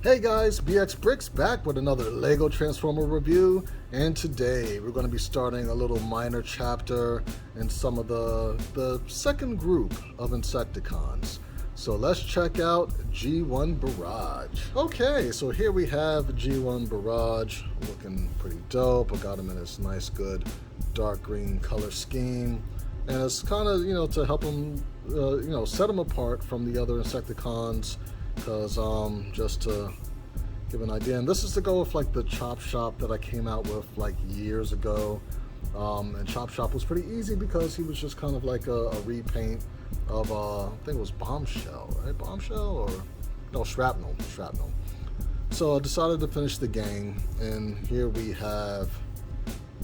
Hey guys, Brix back with another Lego Transformer review, and today we're going to be starting a little minor chapter in some of the second group of insecticons. So let's check out G1 Barrage. Okay, so here we have G1 Barrage, looking pretty dope. I got him in this nice, good dark green color scheme, and it's kind of, to help him, set him apart from the other insecticons. Because just to give an idea, and this is to go with like the Chop Shop that I came out with like years ago, and Chop Shop was pretty easy because he was just kind of like a repaint of I think it was Bombshell, right? Bombshell, or no, Shrapnel. So I decided to finish the gang, and here we have,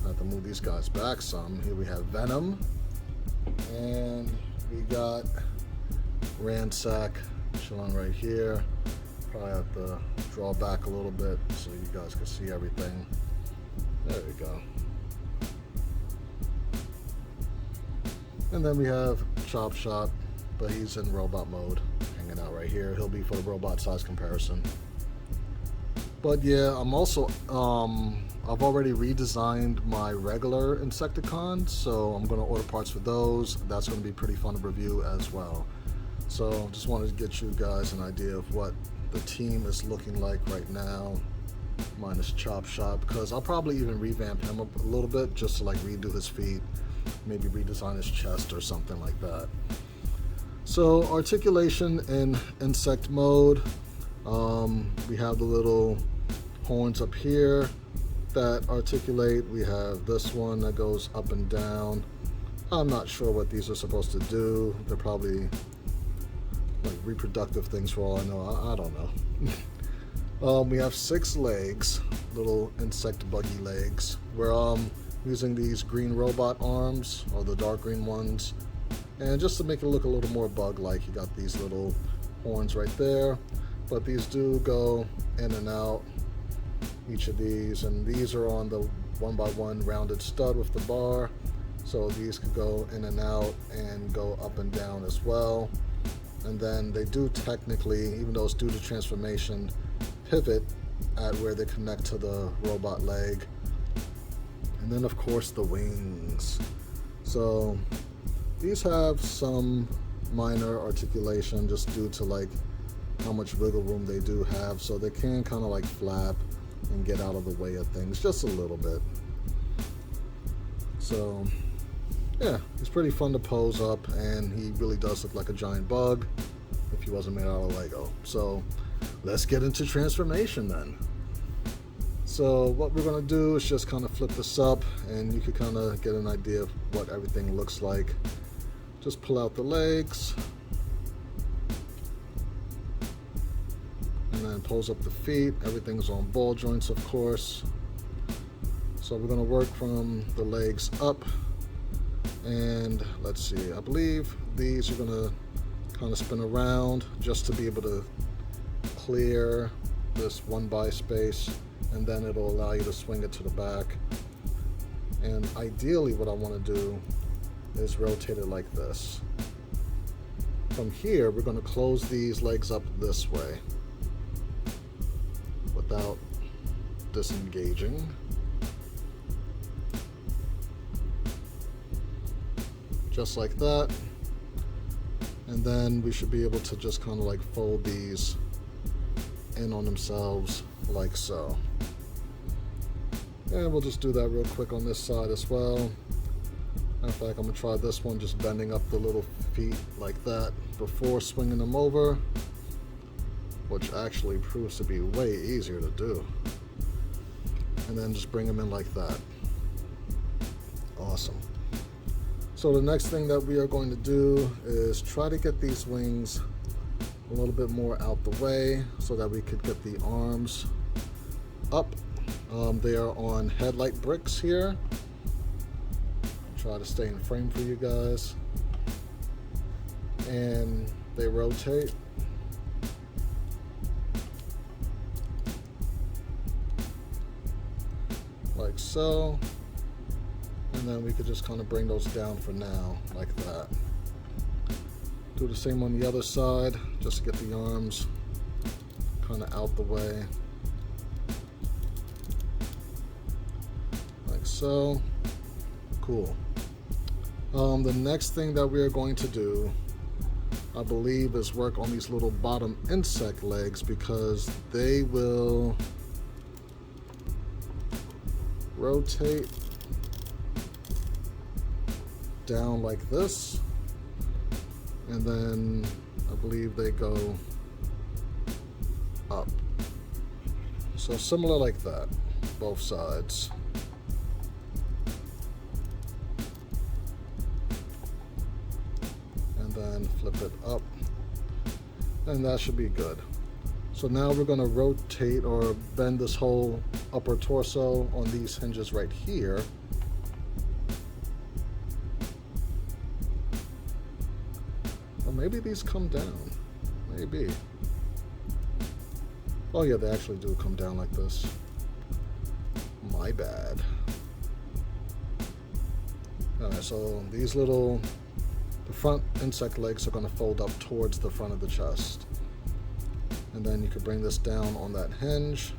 I have to move these guys back some. Here we have Venom, and we got Ransack chilling right here. Probably have to draw back a little bit so you guys can see everything. There we go. And then we have Chop Shop, but he's in robot mode, hanging out right here. He'll be for the robot size comparison. But yeah, I'm also I've already redesigned my regular Insecticons, so I'm going to order parts for those. That's going to be pretty fun to review as well. So just wanted to get you guys an idea of what the team is looking like right now, minus Chop Shop, because I'll probably even revamp him up a little bit just to like redo his feet, maybe redesign his chest or something like that. So articulation in insect mode, we have the little horns up here that articulate. We have this one that goes up and down. I'm not sure what these are supposed to do. They're probably like reproductive things for all I know. I don't know. We have 6 legs, little insect buggy legs. We're using these green robot arms, or the dark green ones, and just to make it look a little more bug-like, you got these little horns right there, but these do go in and out, each of these, and these are on the 1x1 rounded stud with the bar, so these could go in and out and go up and down as well. And then they do technically, even though it's due to transformation, pivot at where they connect to the robot leg. And then of course the wings. So these have some minor articulation just due to like how much wiggle room they do have, so they can kind of like flap and get out of the way of things just a little bit. So yeah, he's pretty fun to pose up, and he really does look like a giant bug if he wasn't made out of Lego. So let's get into transformation then. So what we're going to do is just kind of flip this up, and you can kind of get an idea of what everything looks like. Just pull out the legs, and then pose up the feet. Everything's on ball joints, of course. So we're going to work from the legs up. And let's see, I believe these are going to kind of spin around just to be able to clear this 1x space, and then it'll allow you to swing it to the back. And ideally what I want to do is rotate it like this. From here we're going to close these legs up this way without disengaging. Just like that, and then we should be able to just kind of like fold these in on themselves like so. And we'll just do that real quick on this side as well. In fact, I'm gonna try this one, just bending up the little feet like that before swinging them over, which actually proves to be way easier to do. And then just bring them in like that. Awesome. So the next thing that we are going to do is try to get these wings a little bit more out the way so that we could get the arms up. They are on headlight bricks here. I'll try to stay in frame for you guys. And they rotate. Like so. And then we could just kind of bring those down for now, like that. Do the same on the other side, just to get the arms kind of out the way, like so. Cool. The next thing that we are going to do, I believe, is work on these little bottom insect legs, because they will rotate down like this, and then I believe they go up. So similar like that, both sides. And then flip it up, and that should be good. So now we're going to rotate or bend this whole upper torso on these hinges right here. Or maybe these come down. Maybe. Oh yeah, they actually do come down like this. My bad. Alright, so these little, the front insect legs are going to fold up towards the front of the chest. And then you could bring this down on that hinge,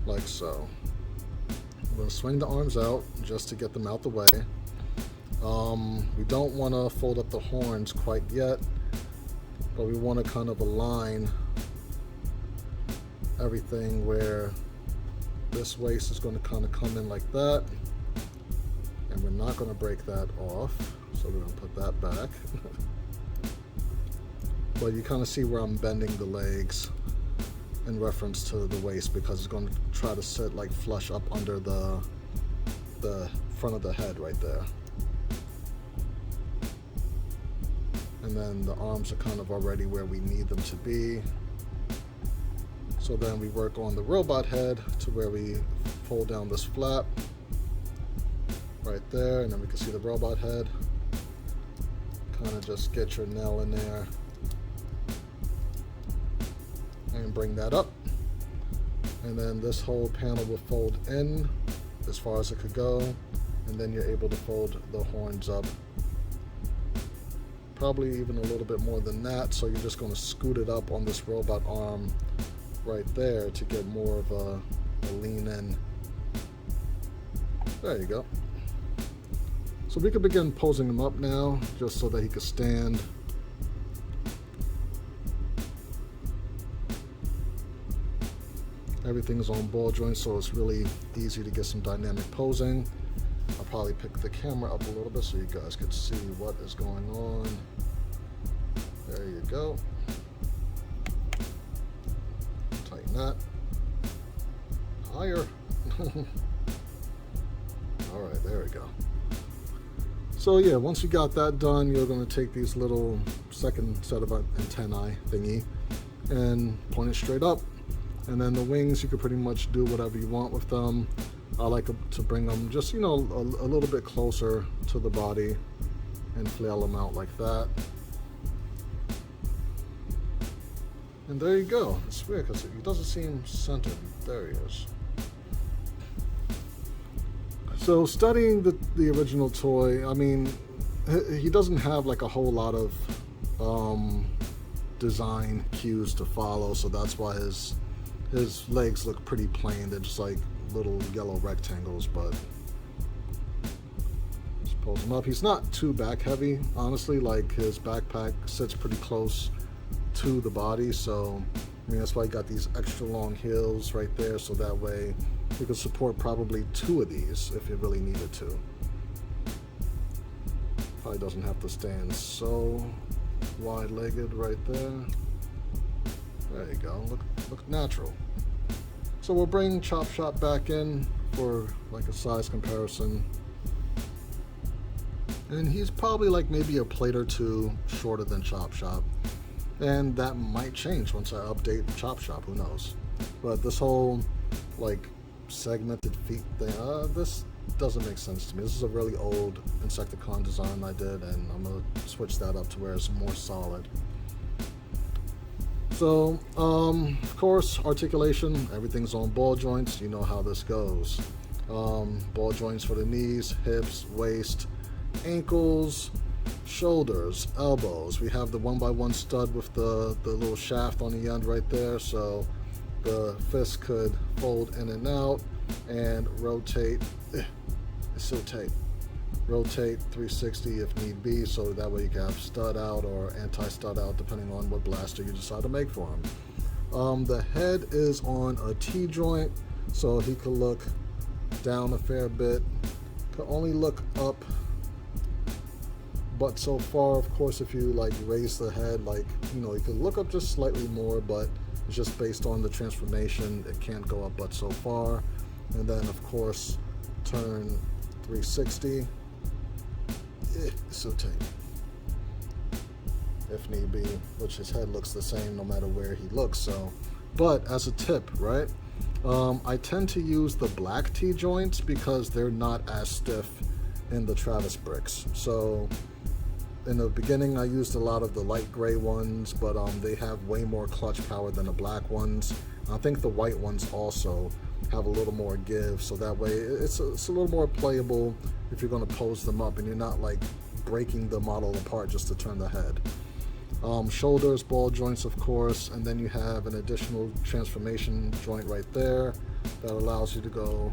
like so. I'm going to swing the arms out just to get them out the way. We don't want to fold up the horns quite yet, but we want to kind of align everything where this waist is going to kind of come in like that. And we're not going to break that off, so we're going to put that back. But you kind of see where I'm bending the legs in reference to the waist, because it's going to try to sit like flush up under the front of the head right there. And then the arms are kind of already where we need them to be. So then we work on the robot head to where we fold down this flap right there, and then we can see the robot head. Kind of just get your nail in there and bring that up, and then this whole panel will fold in as far as it could go, and then you're able to fold the horns up probably even a little bit more than that. So you're just going to scoot it up on this robot arm right there to get more of a lean in. There you go. So we can begin posing him up now, just so that he could stand. Everything's on ball joints, so it's really easy to get some dynamic posing. I'll probably pick the camera up a little bit so you guys can see what is going on. There you go. Tighten that. Higher. All right, there we go. So yeah, once you got that done, you're going to take these little second set of antennae thingy and point it straight up. And then the wings, you can pretty much do whatever you want with them. I like to bring them just, you know, a little bit closer to the body and flail them out like that. And there you go. It's weird because it doesn't seem centered. There he is. So studying the original toy, I mean, he doesn't have like a whole lot of design cues to follow, so that's why his legs look pretty plain. They're just like little yellow rectangles, but just pulls him up. He's not too back heavy, honestly. Like his backpack sits pretty close to the body, so I mean that's why he got these extra long heels right there, so that way you could support probably 2 of these if you really needed to. Probably doesn't have to stand so wide-legged right there. There you go. Look natural. So we'll bring Chop Shop back in for like a size comparison. And he's probably like maybe a plate or 2 shorter than Chop Shop. And that might change once I update Chop Shop, who knows. But this whole like segmented feet thing, this doesn't make sense to me. This is a really old Insecticon design I did, and I'm gonna switch that up to where it's more solid. So, of course, articulation, everything's on ball joints. You know how this goes. Ball joints for the knees, hips, waist, ankles. Shoulders, elbows. We have the 1x1 stud with the little shaft on the end right there, so the fist could fold in and out and rotate. It's so tight. Rotate 360 if need be, so that way you can have stud out or anti-stud out depending on what blaster you decide to make for him. The head is on a T-joint, so he could look down a fair bit. Could only look up, but so far, of course, if you like raise the head, like, you know, you could look up just slightly more, but it's just based on the transformation. It can't go up but so far. And then, of course, turn 360. It's so tight. If need be, which his head looks the same no matter where he looks. So, but as a tip, right? I tend to use the black T-joints because they're not as stiff in the Travis Brix. So in the beginning, I used a lot of the light gray ones, but they have way more clutch power than the black ones. I think the white ones also have a little more give, so that way it's a little more playable if you're going to pose them up and you're not like breaking the model apart just to turn the head. Shoulders, ball joints, of course, and then you have an additional transformation joint right there that allows you to go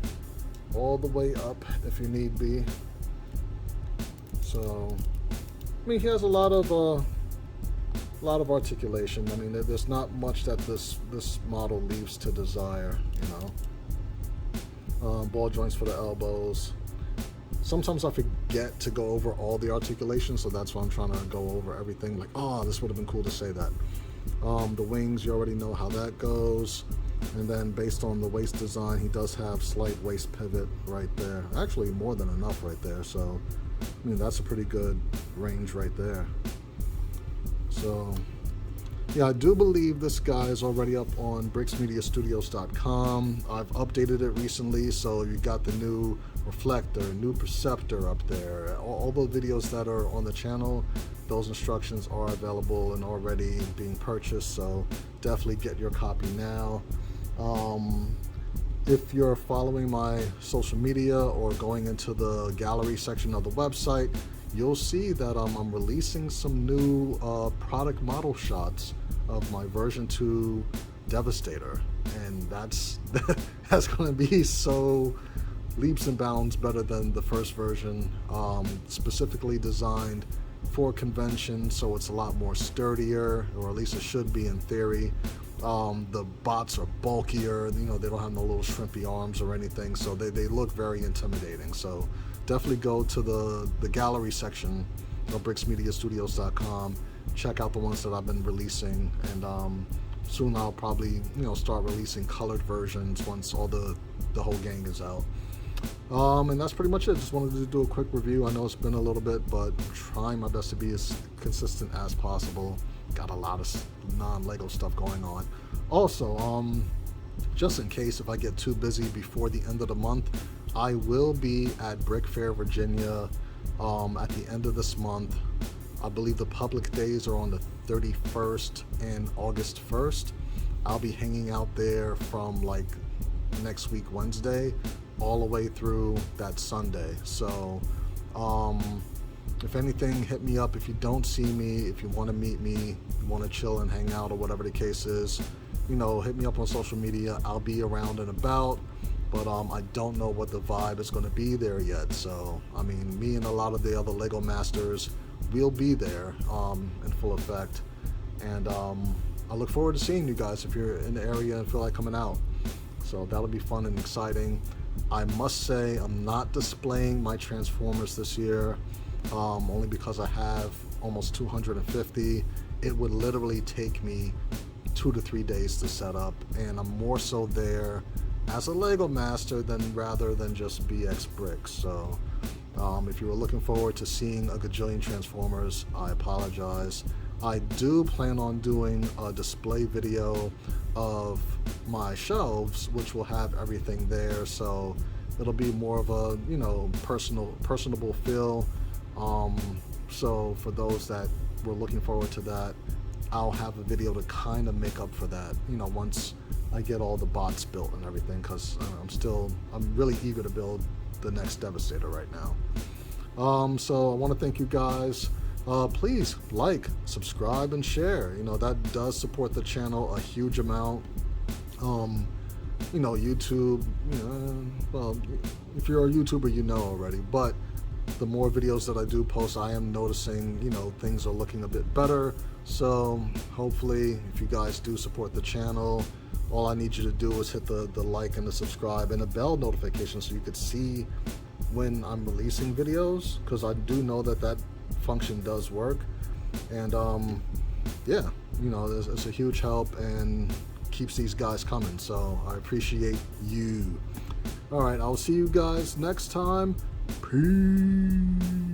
all the way up if you need be. So, I mean, he has a lot of articulation. I mean, there's not much that this model leaves to desire, you know. Ball joints for the elbows. Sometimes I forget to go over all the articulation, so that's why I'm trying to go over everything. Like, oh, this would have been cool to say that. The wings, you already know how that goes. And then based on the waist design, he does have slight waist pivot right there. Actually, more than enough right there. So, I mean, that's a pretty good range right there. So, yeah, I do believe this guy is already up on BrixMediaStudios.com. I've updated it recently, so you got the new reflector, new perceptor up there. All the videos that are on the channel, those instructions are available and already being purchased, so definitely get your copy now. If you're following my social media or going into the gallery section of the website, you'll see that I'm releasing some new product model shots of my version 2 Devastator, and that's going to be so leaps and bounds better than the first version. Specifically designed for convention, so it's a lot more sturdier, or at least it should be in theory. The bots are bulkier, you know, they don't have no little shrimpy arms or anything, so they look very intimidating. So definitely go to the gallery section of BrixMediaStudios.com, check out the ones that I've been releasing, and soon I'll probably, you know, start releasing colored versions once all the whole gang is out. And that's pretty much it. Just wanted to do a quick review. I know it's been a little bit, but I'm trying my best to be as consistent as possible. Got a lot of non-Lego stuff going on. Also, just in case if I get too busy before the end of the month, I will be at Brick Fair, Virginia at the end of this month. I believe the public days are on the 31st and August 1st. I'll be hanging out there from like next week Wednesday all the way through that Sunday. So if anything, hit me up. If you don't see me, if you want to meet me, you want to chill and hang out or whatever the case is, you know, hit me up on social media. I'll be around and about, but I don't know what the vibe is going to be there yet. So I mean, me and a lot of the other Lego masters will be there in full effect, and I look forward to seeing you guys if you're in the area and feel like coming out. So that'll be fun and exciting. I must say I'm not displaying my Transformers this year, only because I have almost 250. It would literally take me 2 to 3 days to set up, and I'm more so there as a Lego master rather than just BX Brix. So if you were looking forward to seeing a gajillion Transformers, I apologize. I do plan on doing a display video of my shelves, which will have everything there, so it'll be more of a, you know, personable feel. So for those that were looking forward to that, I'll have a video to kind of make up for that, you know, once I get all the bots built and everything, because I'm really eager to build the next Devastator right now. So I want to thank you guys please like, subscribe, and share. You know, that does support the channel a huge amount. You know, YouTube, you know, well, if you're a YouTuber, you know already, but the more videos that I do post, I am noticing, you know, things are looking a bit better. So hopefully, if you guys do support the channel, all I need you to do is hit the like and the subscribe and the bell notification so you could see when I'm releasing videos, because I do know that that function does work. And yeah, you know, it's a huge help and keeps these guys coming, so I appreciate you. All right, I'll see you guys next time. Peace.